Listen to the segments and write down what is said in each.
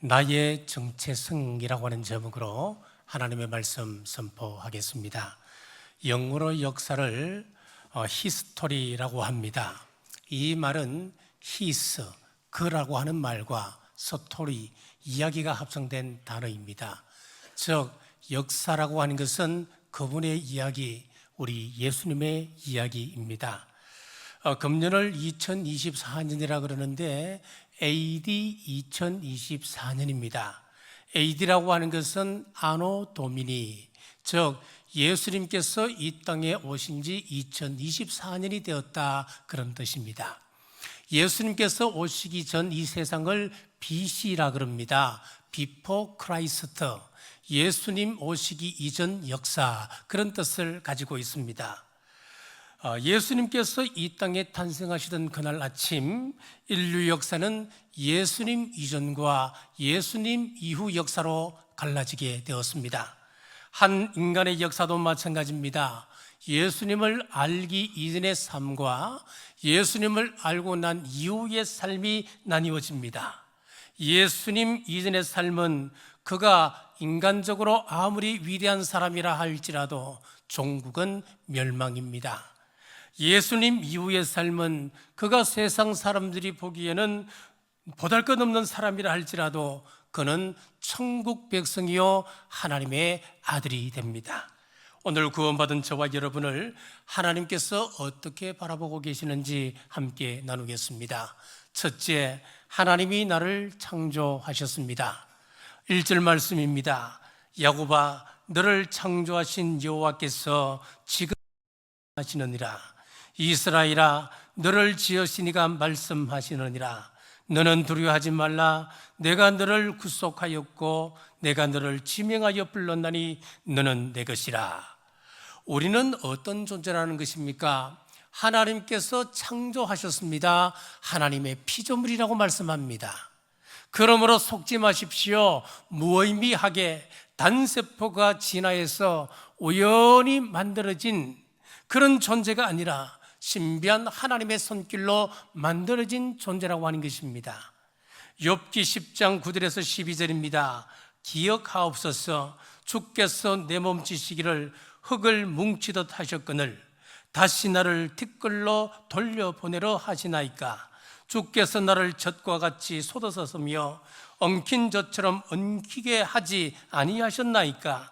나의 정체성이라고 하는 제목으로 하나님의 말씀 선포하겠습니다. 영어로 역사를 히스토리라고 합니다. 이 말은 히스, 그라고 하는 말과 스토리, 이야기가 합성된 단어입니다. 즉 역사라고 하는 것은 그분의 이야기, 우리 예수님의 이야기입니다. 금년을 2024년이라 그러는데 AD 2024년입니다. AD라고 하는 것은 아노 도미니, 즉 예수님께서 이 땅에 오신 지 2024년이 되었다, 그런 뜻입니다. 예수님께서 오시기 전 이 세상을 BC라 그럽니다. Before Christ, 예수님 오시기 이전 역사, 그런 뜻을 가지고 있습니다. 예수님께서 이 땅에 탄생하시던 그날 아침, 인류 역사는 예수님 이전과 예수님 이후 역사로 갈라지게 되었습니다. 한 인간의 역사도 마찬가지입니다. 예수님을 알기 이전의 삶과 예수님을 알고 난 이후의 삶이 나뉘어집니다. 예수님 이전의 삶은 그가 인간적으로 아무리 위대한 사람이라 할지라도 종국은 멸망입니다. 예수님 이후의 삶은 그가 세상 사람들이 보기에는 보잘것없는 사람이라 할지라도 그는 천국 백성이요 하나님의 아들이 됩니다. 오늘 구원받은 저와 여러분을 하나님께서 어떻게 바라보고 계시는지 함께 나누겠습니다. 첫째, 하나님이 나를 창조하셨습니다. 1절 말씀입니다. 야곱아, 너를 창조하신 여호와께서 지금 하시느니라. 이스라엘아, 너를 지으시니가 말씀하시느니라. 너는 두려워하지 말라. 내가 너를 구속하였고 내가 너를 지명하여 불렀나니 너는 내 것이라. 우리는 어떤 존재라는 것입니까? 하나님께서 창조하셨습니다. 하나님의 피조물이라고 말씀합니다. 그러므로 속지 마십시오. 무의미하게 단세포가 진화해서 우연히 만들어진 그런 존재가 아니라 신비한 하나님의 손길로 만들어진 존재라고 하는 것입니다. 욥기 10장 9절에서 12절입니다. 기억하옵소서. 주께서 내 몸짓이기를 흙을 뭉치듯 하셨거늘 다시 나를 티끌로 돌려보내려 하시나이까. 주께서 나를 젖과 같이 쏟아서며 엉킨 젖처럼 엉키게 하지 아니하셨나이까.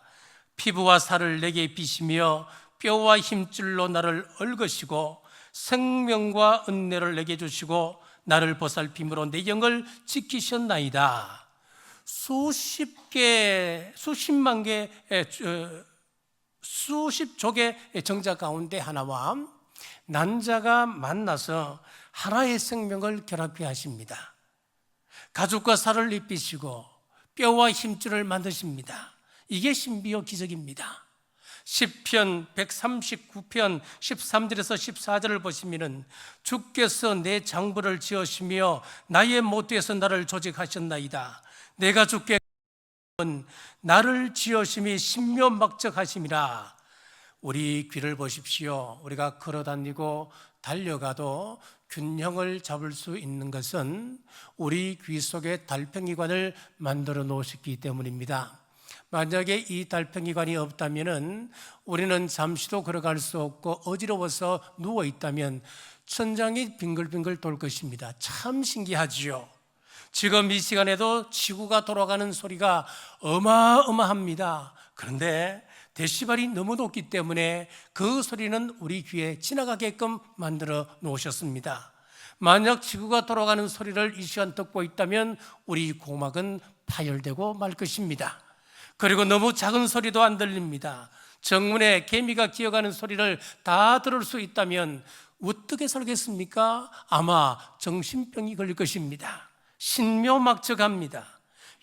피부와 살을 내게 입히시며 뼈와 힘줄로 나를 얽으시고 생명과 은혜를 내게 주시고 나를 보살핌으로 내 영을 지키셨나이다. 수십 족의 정자 가운데 하나와 난자가 만나서 하나의 생명을 결합해 하십니다. 가죽과 살을 입히시고 뼈와 힘줄을 만드십니다. 이게 신비요 기적입니다. 시편 139편 13절에서 14절을 보시면 주께서 내 장부를 지으시며 나의 모두에서 나를 조직하셨나이다. 내가 주께 나를 지으심이 신묘막적하심이라. 우리 귀를 보십시오. 우리가 걸어다니고 달려가도 균형을 잡을 수 있는 것은 우리 귀 속에 달팽이관을 만들어 놓으셨기 때문입니다. 만약에 이 달팽이관이 없다면 우리는 잠시도 걸어갈 수 없고 어지러워서 누워 있다면 천장이 빙글빙글 돌 것입니다. 참 신기하지요. 지금 이 시간에도 지구가 돌아가는 소리가 어마어마합니다. 그런데 데시벨이 너무 높기 때문에 그 소리는 우리 귀에 지나가게끔 만들어 놓으셨습니다. 만약 지구가 돌아가는 소리를 이 시간 듣고 있다면 우리 고막은 파열되고 말 것입니다. 그리고 너무 작은 소리도 안 들립니다. 정문에 개미가 기어가는 소리를 다 들을 수 있다면 어떻게 살겠습니까? 아마 정신병이 걸릴 것입니다. 신묘막적합니다.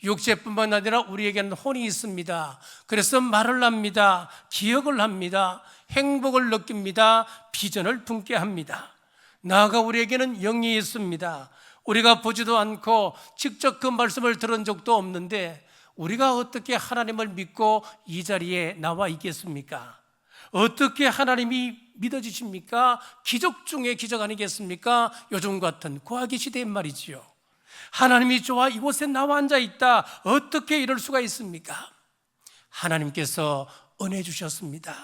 육체뿐만 아니라 우리에게는 혼이 있습니다. 그래서 말을 합니다. 기억을 합니다. 행복을 느낍니다. 비전을 품게 합니다. 나아가 우리에게는 영이 있습니다. 우리가 보지도 않고 직접 그 말씀을 들은 적도 없는데 우리가 어떻게 하나님을 믿고 이 자리에 나와 있겠습니까? 어떻게 하나님이 믿어지십니까? 기적 중에 기적 아니겠습니까? 요즘 같은 과학의 시대엔 말이지요. 하나님이 좋아 이곳에 나와 앉아 있다. 어떻게 이럴 수가 있습니까? 하나님께서 은혜 주셨습니다.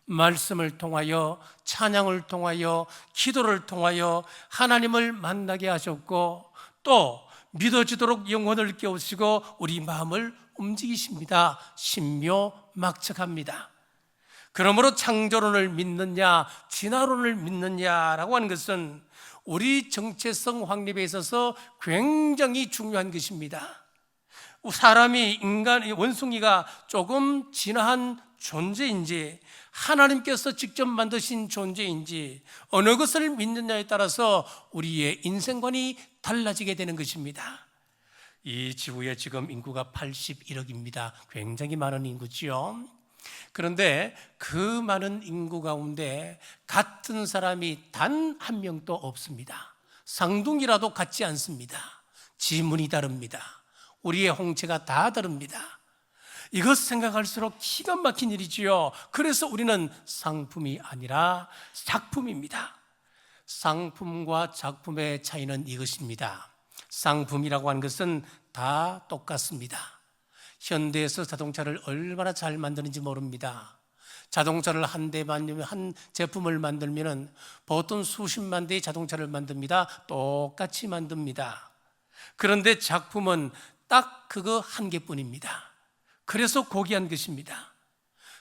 말씀을 통하여, 찬양을 통하여, 기도를 통하여 하나님을 만나게 하셨고, 또 믿어지도록 영혼을 깨우시고 우리 마음을 움직이십니다. 신묘막측합니다. 그러므로 창조론을 믿느냐 진화론을 믿느냐라고 하는 것은 우리 정체성 확립에 있어서 굉장히 중요한 것입니다. 사람이, 인간이, 원숭이가 조금 진화한 존재인지 하나님께서 직접 만드신 존재인지 어느 것을 믿느냐에 따라서 우리의 인생관이 달라지게 되는 것입니다. 이 지구에 지금 인구가 81억입니다. 굉장히 많은 인구지요. 그런데 그 많은 인구 가운데 같은 사람이 단 한 명도 없습니다. 쌍둥이라도 같지 않습니다. 지문이 다릅니다. 우리의 홍채가 다 다릅니다. 이것 생각할수록 기가 막힌 일이지요. 그래서 우리는 상품이 아니라 작품입니다. 상품과 작품의 차이는 이것입니다. 상품이라고 하는 것은 다 똑같습니다. 현대에서 자동차를 얼마나 잘 만드는지 모릅니다. 자동차를 한 대 만들면, 한 제품을 만들면 보통 수십만 대의 자동차를 만듭니다. 똑같이 만듭니다. 그런데 작품은 딱 그거 한 개뿐입니다. 그래서 고귀한 것입니다.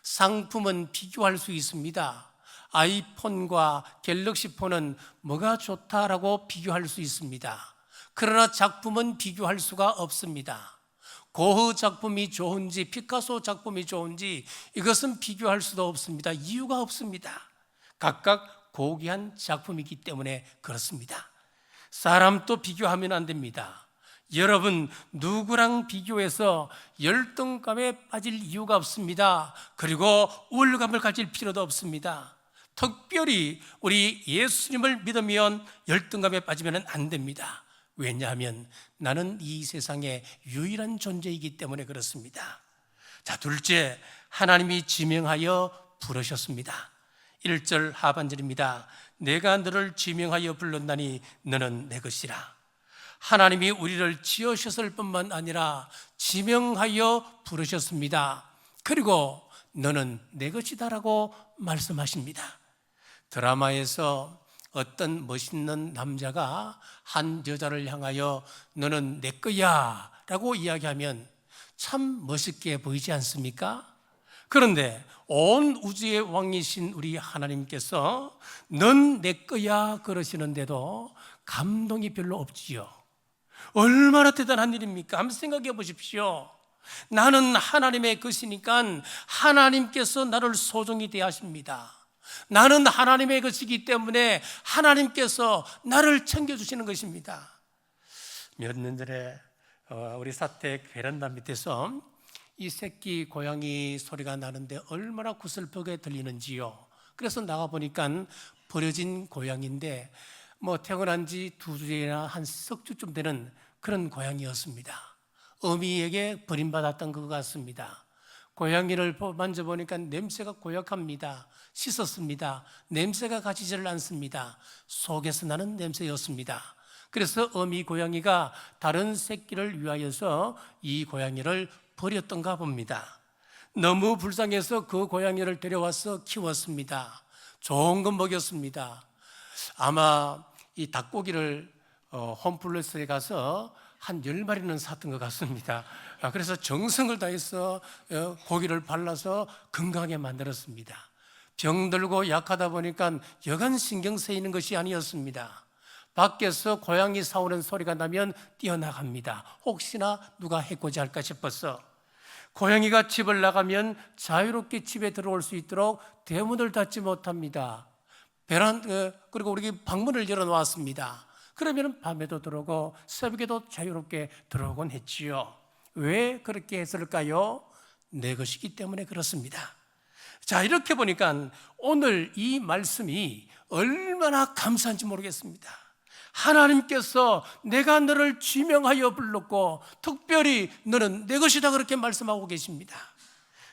상품은 비교할 수 있습니다. 아이폰과 갤럭시 폰은 뭐가 좋다라고 비교할 수 있습니다. 그러나 작품은 비교할 수가 없습니다. 고흐 작품이 좋은지 피카소 작품이 좋은지 이것은 비교할 수도 없습니다. 이유가 없습니다. 각각 고귀한 작품이기 때문에 그렇습니다. 사람도 비교하면 안 됩니다. 여러분, 누구랑 비교해서 열등감에 빠질 이유가 없습니다. 그리고 우울감을 가질 필요도 없습니다. 특별히 우리 예수님을 믿으면 열등감에 빠지면 안 됩니다. 왜냐하면 나는 이 세상의 유일한 존재이기 때문에 그렇습니다. 자, 둘째, 하나님이 지명하여 부르셨습니다. 1절 하반절입니다. 내가 너를 지명하여 불렀나니 너는 내 것이라. 하나님이 우리를 지으셨을 뿐만 아니라 지명하여 부르셨습니다. 그리고 너는 내 것이다라고 말씀하십니다. 드라마에서 어떤 멋있는 남자가 한 여자를 향하여 너는 내 거야 라고 이야기하면 참 멋있게 보이지 않습니까? 그런데 온 우주의 왕이신 우리 하나님께서 넌 내 거야 그러시는데도 감동이 별로 없지요. 얼마나 대단한 일입니까? 한번 생각해 보십시오. 나는 하나님의 것이니까 하나님께서 나를 소중히 대하십니다. 나는 하나님의 것이기 때문에 하나님께서 나를 챙겨주시는 것입니다. 몇 년 전에 우리 사택 베란다 밑에서 이 새끼 고양이 소리가 나는데 얼마나 구슬프게 들리는지요. 그래서 나가보니까 버려진 고양이인데 태어난 지 2주나 한 석 주쯤 되는 그런 고양이였습니다. 어미에게 버림받았던 것 같습니다. 고양이를 만져보니까 냄새가 고약합니다. 씻었습니다. 냄새가 가지지를 않습니다. 속에서 나는 냄새였습니다. 그래서 어미 고양이가 다른 새끼를 위하여서 이 고양이를 버렸던가 봅니다. 너무 불쌍해서 그 고양이를 데려와서 키웠습니다. 좋은 거 먹였습니다. 아마 이 닭고기를 홈플러스에 가서 한 10마리는 샀던 것 같습니다. 그래서 정성을 다해서 고기를 발라서 건강하게 만들었습니다. 병들고 약하다 보니까 여간 신경 쓰이는 것이 아니었습니다. 밖에서 고양이 사오는 소리가 나면 뛰어나갑니다. 혹시나 누가 해코지 할까 싶어서. 고양이가 집을 나가면 자유롭게 집에 들어올 수 있도록 대문을 닫지 못합니다. 그리고 우리 방문을 열어놓았습니다. 그러면 밤에도 들어오고 새벽에도 자유롭게 들어오곤 했지요. 왜 그렇게 했을까요? 내 것이기 때문에 그렇습니다. 자, 이렇게 보니까 오늘 이 말씀이 얼마나 감사한지 모르겠습니다. 하나님께서 내가 너를 지명하여 불렀고 특별히 너는 내 것이다 그렇게 말씀하고 계십니다.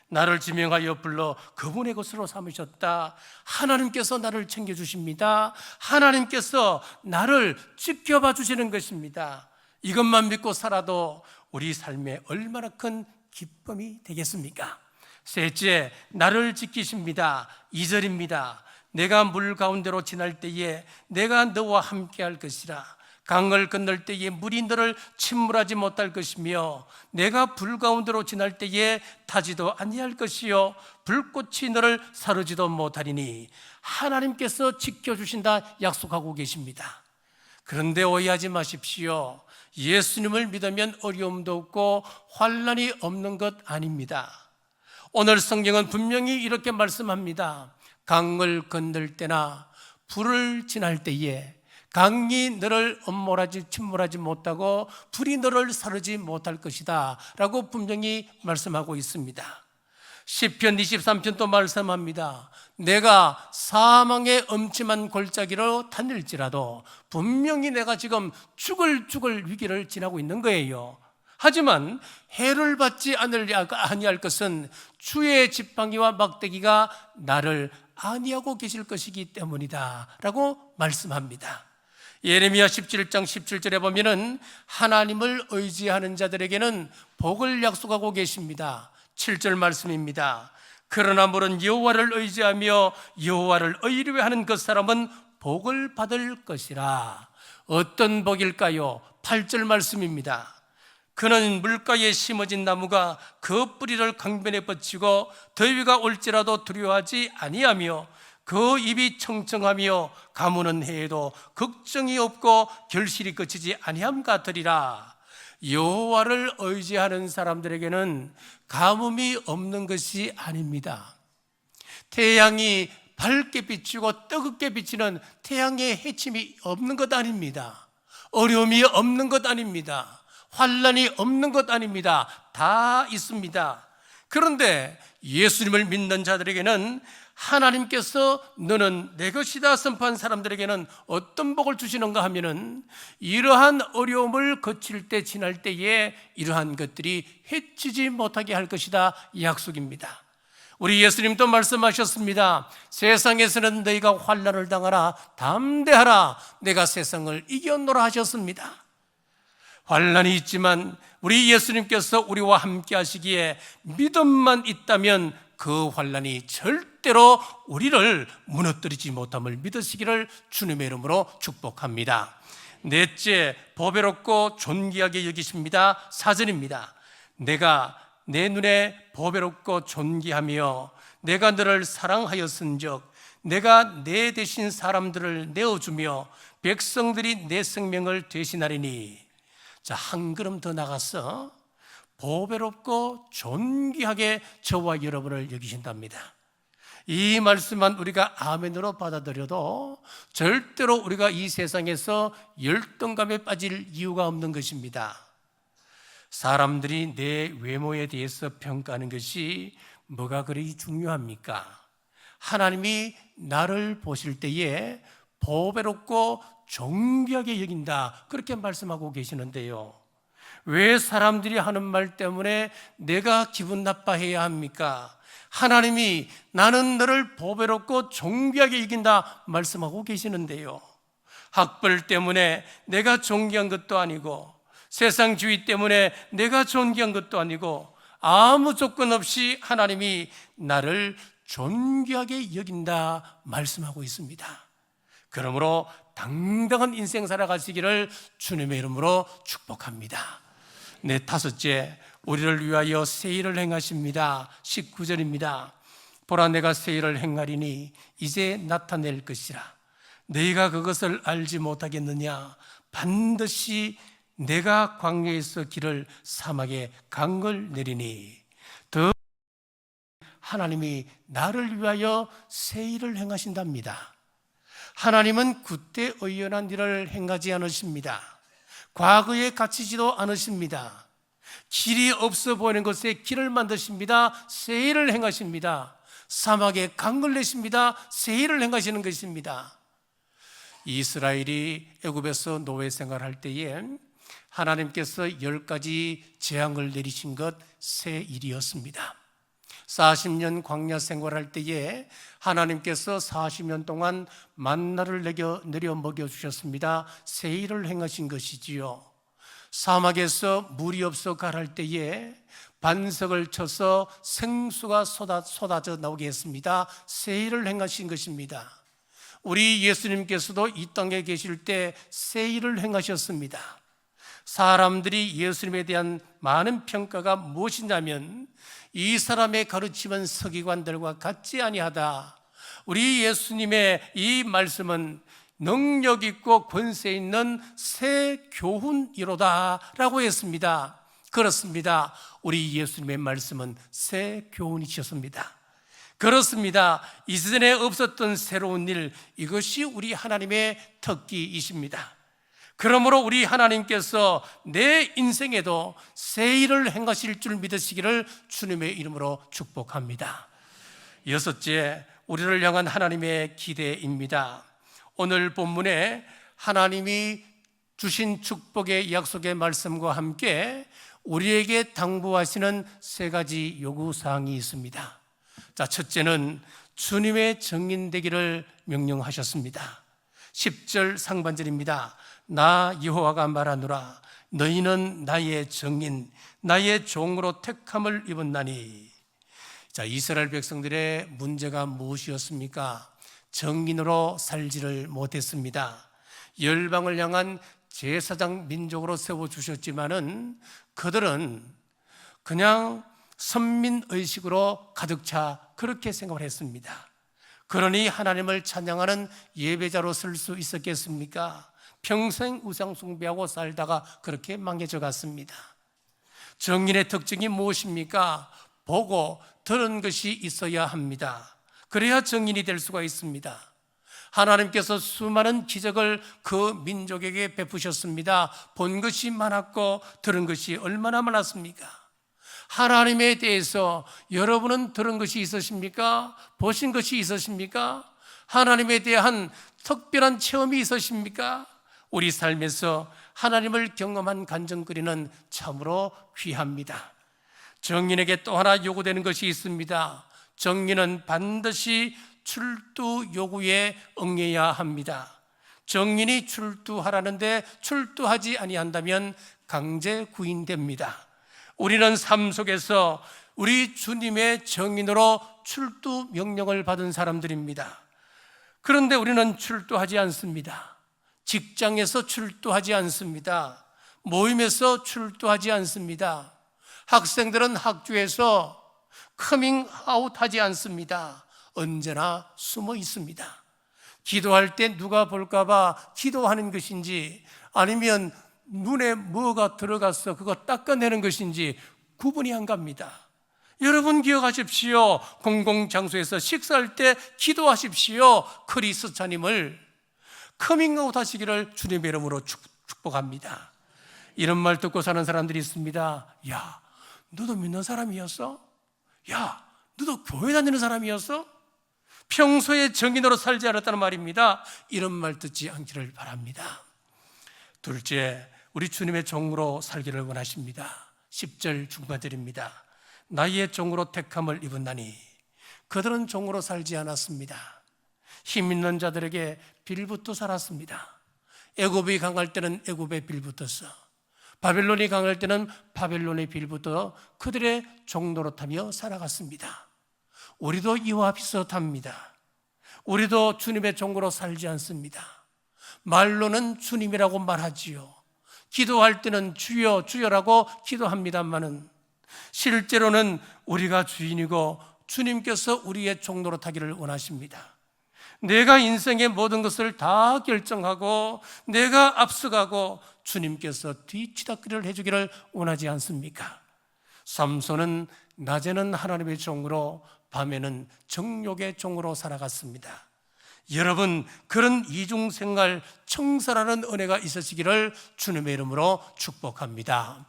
나를 지명하여 불러 그분의 것으로 삼으셨다. 하나님께서 나를 챙겨주십니다. 하나님께서 나를 지켜봐 주시는 것입니다. 이것만 믿고 살아도 우리 삶에 얼마나 큰 기쁨이 되겠습니까? 셋째, 나를 지키십니다. 2절입니다. 내가 물 가운데로 지날 때에 내가 너와 함께 할 것이라. 강을 건널 때에 물이 너를 침몰하지 못할 것이며 내가 불 가운데로 지날 때에 타지도 아니할 것이요 불꽃이 너를 사르지도 못하리니. 하나님께서 지켜주신다 약속하고 계십니다. 그런데 오해하지 마십시오. 예수님을 믿으면 어려움도 없고 환난이 없는 것 아닙니다. 오늘 성경은 분명히 이렇게 말씀합니다. 강을 건널 때나 불을 지날 때에 강이 너를 침몰하지 못하고 불이 너를 사르지 못할 것이다 라고 분명히 말씀하고 있습니다. 시편 23편도 말씀합니다. 내가 사망의 엄침한 골짜기로 다닐지라도 분명히 내가 지금 죽을 위기를 지나고 있는 거예요. 하지만 해를 받지 아니할 것은 주의 지팡이와 막대기가 나를 안위하고 계실 것이기 때문이다 라고 말씀합니다. 예레미야 17장 17절에 보면은 하나님을 의지하는 자들에게는 복을 약속하고 계십니다. 7절 말씀입니다. 그러나 물은 여호와를 의지하며 여호와를 의뢰하는 그 사람은 복을 받을 것이라. 어떤 복일까요? 8절 말씀입니다. 그는 물가에 심어진 나무가 그 뿌리를 강변에 뻗치고 더위가 올지라도 두려워하지 아니하며 그 입이 청청하며 가무는 해에도 걱정이 없고 결실이 그치지 아니함 같으리라. 여호와를 의지하는 사람들에게는 가뭄이 없는 것이 아닙니다. 태양이 밝게 비추고 뜨겁게 비치는 태양의 해침이 없는 것 아닙니다. 어려움이 없는 것 아닙니다. 환난이 없는 것 아닙니다. 다 있습니다. 그런데 예수님을 믿는 자들에게는 하나님께서 너는 내 것이다 선포한 사람들에게는 어떤 복을 주시는가 하면은 이러한 어려움을 거칠 때 지날 때에 이러한 것들이 해치지 못하게 할 것이다 약속입니다. 우리 예수님도 말씀하셨습니다. 세상에서는 너희가 환난을 당하라 담대하라 내가 세상을 이겼노라 하셨습니다. 환난이 있지만 우리 예수님께서 우리와 함께 하시기에 믿음만 있다면 그 환난이 절대로 우리를 무너뜨리지 못함을 믿으시기를 주님의 이름으로 축복합니다. 넷째, 보배롭고 존귀하게 여기십니다. 4절입니다. 내가 내 눈에 보배롭고 존귀하며 내가 너를 사랑하였은즉 내가 내 대신 사람들을 내어주며 백성들이 내 생명을 대신하리니. 자, 한 걸음 더 나가서 보배롭고 존귀하게 저와 여러분을 여기신답니다. 이 말씀만 우리가 아멘으로 받아들여도 절대로 우리가 이 세상에서 열등감에 빠질 이유가 없는 것입니다. 사람들이 내 외모에 대해서 평가하는 것이 뭐가 그리 중요합니까? 하나님이 나를 보실 때에 보배롭고 존귀하게 여긴다 그렇게 말씀하고 계시는데요, 왜 사람들이 하는 말 때문에 내가 기분 나빠해야 합니까? 하나님이 나는 너를 보배롭고 존귀하게 여긴다 말씀하고 계시는데요, 학벌 때문에 내가 존귀한 것도 아니고 세상주의 때문에 내가 존귀한 것도 아니고 아무 조건 없이 하나님이 나를 존귀하게 여긴다 말씀하고 있습니다. 그러므로 당당한 인생 살아가시기를 주님의 이름으로 축복합니다. 네, 다섯째, 우리를 위하여 새 일을 행하십니다. 19절입니다. 보라 내가 새 일을 행하리니 이제 나타낼 것이라. 너희가 그것을 알지 못하겠느냐? 반드시 내가 광야에서 길을 사막에 강을 내리니. 더 하나님이 나를 위하여 새 일을 행하신답니다. 하나님은 그때 의연한 일을 행하지 않으십니다. 과거에 갇히지도 않으십니다. 길이 없어 보이는 것에 길을 만드십니다. 새 일을 행하십니다. 사막에 강을 내십니다. 새 일을 행하시는 것입니다. 이스라엘이 애굽에서 노예 생활할 때에 하나님께서 10가지 재앙을 내리신 것 새 일이었습니다. 40년 광야 생활할 때에 하나님께서 40년 동안 만나를 내려 먹여주셨습니다. 새 일을 행하신 것이지요. 사막에서 물이 없어 가랄 때에 반석을 쳐서 생수가 쏟아져 나오게 했습니다. 세일을 행하신 것입니다. 우리 예수님께서도 이 땅에 계실 때 세일을 행하셨습니다. 사람들이 예수님에 대한 많은 평가가 무엇이냐면 이 사람의 가르침은 서기관들과 같지 아니하다. 우리 예수님의 이 말씀은 능력 있고 권세 있는 새 교훈이로다 라고 했습니다. 그렇습니다. 우리 예수님의 말씀은 새 교훈이셨습니다. 그렇습니다. 이전에 없었던 새로운 일, 이것이 우리 하나님의 특기이십니다. 그러므로 우리 하나님께서 내 인생에도 새 일을 행하실 줄 믿으시기를 주님의 이름으로 축복합니다. 여섯째, 우리를 향한 하나님의 기대입니다. 오늘 본문에 하나님이 주신 축복의 약속의 말씀과 함께 우리에게 당부하시는 세 가지 요구사항이 있습니다. 자, 첫째는 주님의 증인되기를 명령하셨습니다. 10절 상반절입니다. 나 여호와가 말하노라 너희는 나의 증인 나의 종으로 택함을 입었나니. 자, 이스라엘 백성들의 문제가 무엇이었습니까? 증인으로 살지를 못했습니다. 열방을 향한 제사장 민족으로 세워주셨지만은 그들은 그냥 선민의식으로 가득 차 그렇게 생각을 했습니다. 그러니 하나님을 찬양하는 예배자로 쓸 수 있었겠습니까? 평생 우상 숭배하고 살다가 그렇게 망해져 갔습니다. 증인의 특징이 무엇입니까? 보고 들은 것이 있어야 합니다. 그래야 증인이 될 수가 있습니다. 하나님께서 수많은 기적을 그 민족에게 베푸셨습니다. 본 것이 많았고 들은 것이 얼마나 많았습니까? 하나님에 대해서 여러분은 들은 것이 있으십니까? 보신 것이 있으십니까? 하나님에 대한 특별한 체험이 있으십니까? 우리 삶에서 하나님을 경험한 간증거리는 참으로 귀합니다. 증인에게 또 하나 요구되는 것이 있습니다. 증인은 반드시 출두 요구에 응해야 합니다. 증인이 출두하라는데 출두하지 아니한다면 강제 구인됩니다. 우리는 삶 속에서 우리 주님의 증인으로 출두 명령을 받은 사람들입니다. 그런데 우리는 출두하지 않습니다. 직장에서 출두하지 않습니다. 모임에서 출두하지 않습니다. 학생들은 학교에서 커밍아웃하지 않습니다. 언제나 숨어 있습니다. 기도할 때 누가 볼까 봐 기도하는 것인지 아니면 눈에 뭐가 들어가서 그거 닦아내는 것인지 구분이 안 갑니다. 여러분 기억하십시오. 공공장소에서 식사할 때 기도하십시오. 크리스찬임을 커밍아웃 하시기를 주님의 이름으로 축복합니다. 이런 말 듣고 사는 사람들이 있습니다. 야, 너도 믿는 사람이었어? 야, 너도 교회 다니는 사람이었어? 평소에 증인으로 살지 않았다는 말입니다. 이런 말 듣지 않기를 바랍니다. 둘째, 우리 주님의 종으로 살기를 원하십니다. 10절 중반절입니다. 나의 종으로 택함을 입었나니. 그들은 종으로 살지 않았습니다. 힘 있는 자들에게 빌붙어 살았습니다. 애굽이 강할 때는 애굽에 빌붙었어. 바벨론이 강할 때는 바벨론에 빌붙어 그들의 종노릇하며 살아갔습니다. 우리도 이와 비슷합니다. 우리도 주님의 종으로 살지 않습니다. 말로는 주님이라고 말하지요. 기도할 때는 주여 주여라고 기도합니다마는 실제로는 우리가 주인이고 주님께서 우리의 종노릇하기를 원하십니다. 내가 인생의 모든 것을 다 결정하고 내가 앞서가고 주님께서 뒤치다거리를 해주기를 원하지 않습니까? 삼손은 낮에는 하나님의 종으로 밤에는 정욕의 종으로 살아갔습니다. 여러분, 그런 이중생활 청산하는 은혜가 있으시기를 주님의 이름으로 축복합니다.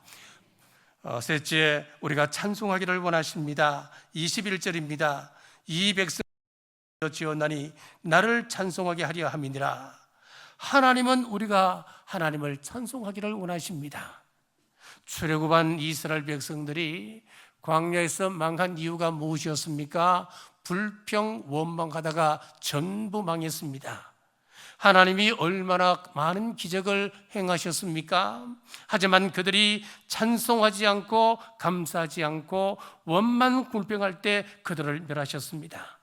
셋째, 우리가 찬송하기를 원하십니다. 21절입니다. 이 백성 지었나니 나를 찬송하게 하려 함이니라. 하나님은 우리가 하나님을 찬송하기를 원하십니다. 출애굽한 이스라엘 백성들이 광야에서 망한 이유가 무엇이었습니까? 불평 원망하다가 전부 망했습니다. 하나님이 얼마나 많은 기적을 행하셨습니까? 하지만 그들이 찬송하지 않고 감사하지 않고 원만 굴병할 때 그들을 멸하셨습니다.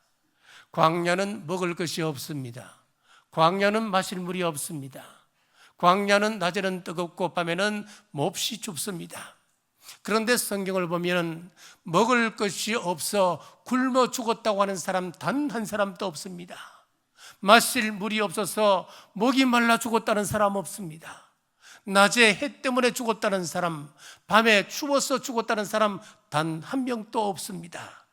광야는 먹을 것이 없습니다. 광야는 마실 물이 없습니다. 광야는 낮에는 뜨겁고 밤에는 몹시 춥습니다. 그런데 성경을 보면 먹을 것이 없어 굶어 죽었다고 하는 사람 단 한 사람도 없습니다. 마실 물이 없어서 목이 말라 죽었다는 사람 없습니다. 낮에 해 때문에 죽었다는 사람, 밤에 추워서 죽었다는 사람 단 한 명도 없습니다.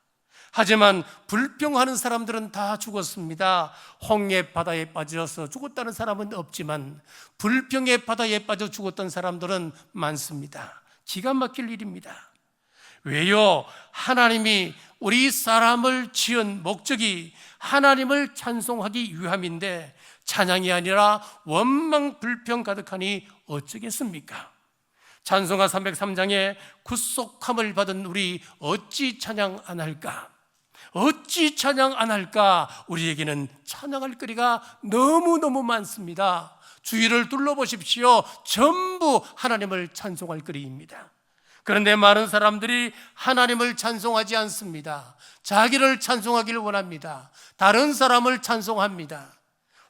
하지만 불평하는 사람들은 다 죽었습니다. 홍해 바다에 빠져서 죽었다는 사람은 없지만 불평의 바다에 빠져 죽었던 사람들은 많습니다. 기가 막힐 일입니다. 왜요? 하나님이 우리 사람을 지은 목적이 하나님을 찬송하기 위함인데 찬양이 아니라 원망 불평 가득하니 어쩌겠습니까? 찬송가 303장에 구속함을 받은 우리 어찌 찬양 안 할까? 어찌 찬양 안 할까? 우리에게는 찬양할 거리가 너무너무 많습니다. 주위를 둘러보십시오. 전부 하나님을 찬송할 거리입니다. 그런데 많은 사람들이 하나님을 찬송하지 않습니다. 자기를 찬송하기를 원합니다. 다른 사람을 찬송합니다.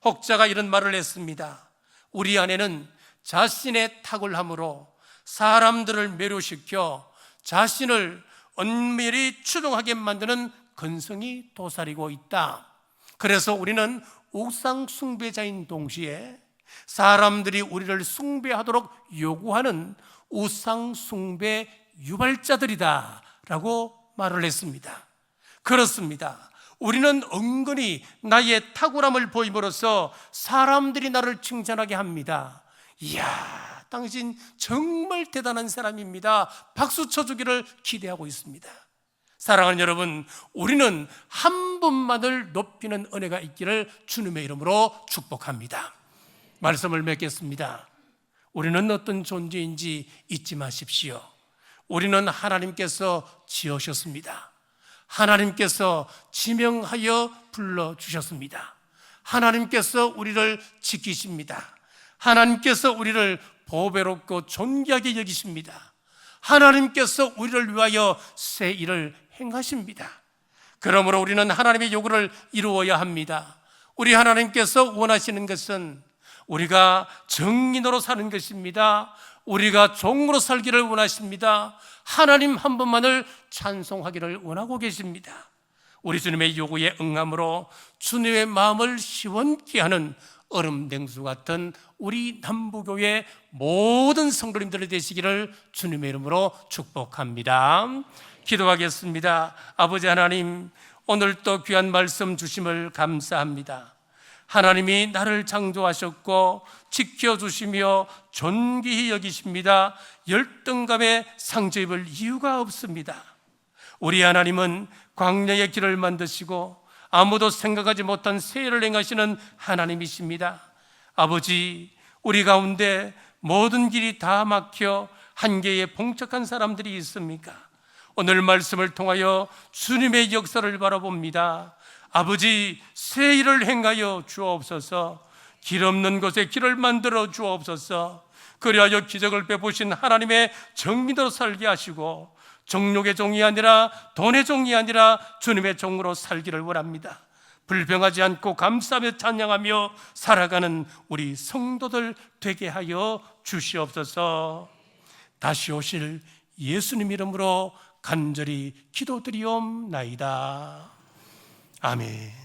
혹자가 이런 말을 했습니다. 우리 안에는 자신의 탁월함으로 사람들을 매료시켜 자신을 엄밀히 추종하게 만드는 근성이 도사리고 있다. 그래서 우리는 우상 숭배자인 동시에 사람들이 우리를 숭배하도록 요구하는 우상 숭배 유발자들이다 라고 말을 했습니다. 그렇습니다. 우리는 은근히 나의 탁월함을 보임으로써 사람들이 나를 칭찬하게 합니다. 이야, 당신 정말 대단한 사람입니다. 박수 쳐주기를 기대하고 있습니다. 사랑하는 여러분, 우리는 한 분만을 높이는 은혜가 있기를 주님의 이름으로 축복합니다. 말씀을 맺겠습니다. 우리는 어떤 존재인지 잊지 마십시오. 우리는 하나님께서 지으셨습니다. 하나님께서 지명하여 불러주셨습니다. 하나님께서 우리를 지키십니다. 하나님께서 우리를 보배롭고 존귀하게 여기십니다. 하나님께서 우리를 위하여 새 일을 행하십니다. 그러므로 우리는 하나님의 요구를 이루어야 합니다. 우리 하나님께서 원하시는 것은 우리가 정인으로 사는 것입니다. 우리가 종으로 살기를 원하십니다. 하나님 한 분만을 찬송하기를 원하고 계십니다. 우리 주님의 요구에 응함으로 주님의 마음을 시원케 하는 얼음 냉수 같은 우리 남부교회 모든 성도님들이 되시기를 주님의 이름으로 축복합니다. 기도하겠습니다. 아버지 하나님, 오늘 또 귀한 말씀 주심을 감사합니다. 하나님이 나를 창조하셨고 지켜주시며 존귀히 여기십니다. 열등감에 상처 입을 이유가 없습니다. 우리 하나님은 광야의 길을 만드시고 아무도 생각하지 못한 새해를 행하시는 하나님이십니다. 아버지, 우리 가운데 모든 길이 다 막혀 한계에 봉착한 사람들이 있습니까? 오늘 말씀을 통하여 주님의 역사를 바라봅니다. 아버지, 새 일을 행하여 주옵소서. 길 없는 곳에 길을 만들어 주옵소서. 그리하여 기적을 베푸신 하나님의 정민으로 살게 하시고 정욕의 종이 아니라 돈의 종이 아니라 주님의 종으로 살기를 원합니다. 불평하지 않고 감사하며 찬양하며 살아가는 우리 성도들 되게 하여 주시옵소서. 다시 오실 예수님 이름으로 간절히 기도드리옵나이다. 아멘.